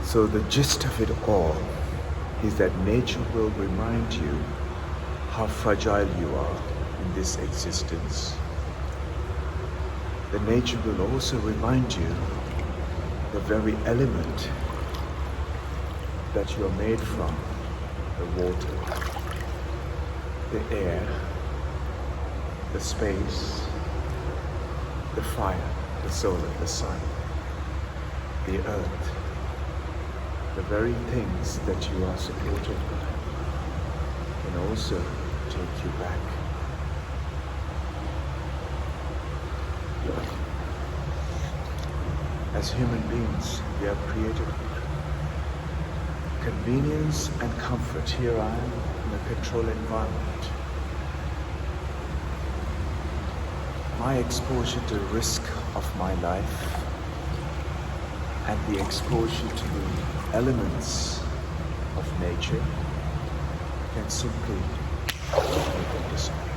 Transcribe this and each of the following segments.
So the gist of it all is that nature will remind you how fragile you are in this existence. The nature will also remind you the very element that you are made from, the water, the air, the space, the fire, the solar, the sun, the earth, the very things that you are supported by can also take you back. As human beings, we are created with convenience and comfort. Here I am in a controlled environment. My exposure to risk of my life and the exposure to the elements of nature can simply make them disappear.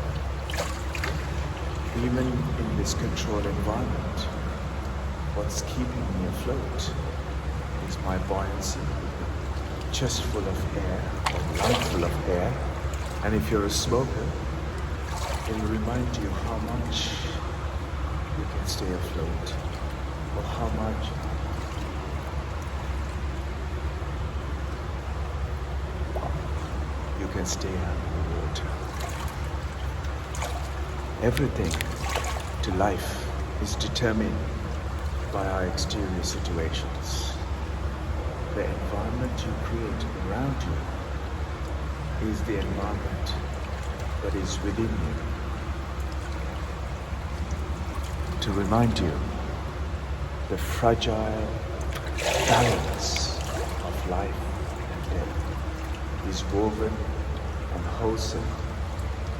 Even in this controlled environment, what's keeping me afloat is my buoyancy, chest full of air, or lung full of air. And if you're a smoker, it will remind you how much you can stay afloat, or how much you can stay under water. Everything to life is determined by our exterior situations. The environment you create around you is the environment that is within you. To remind you the fragile balance of life and death is woven and wholesome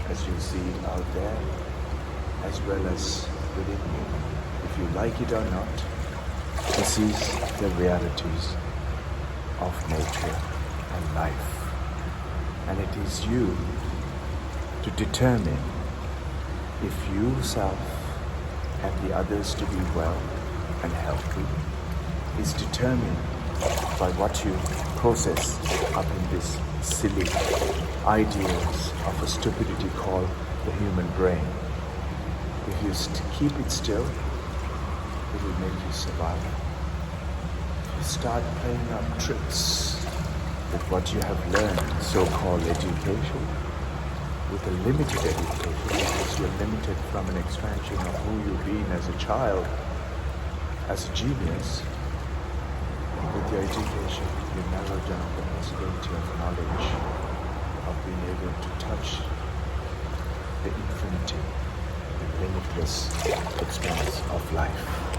as you see it out there, as well as within you. If you like it or not, this is the realities of nature and life. And it is you to determine if you yourself and the others to be well and healthy is determined by what you process up in this silly ideas of a stupidity called the human brain. If you keep it still, it will make you survive. If you start playing up tricks with what you have learned, so-called education, with a limited education, because you're limited from an expansion of who you've been as a child, as a genius. With your education, you narrow down the possibility of knowledge, of being able to touch the infinity, the limitless expanse of life.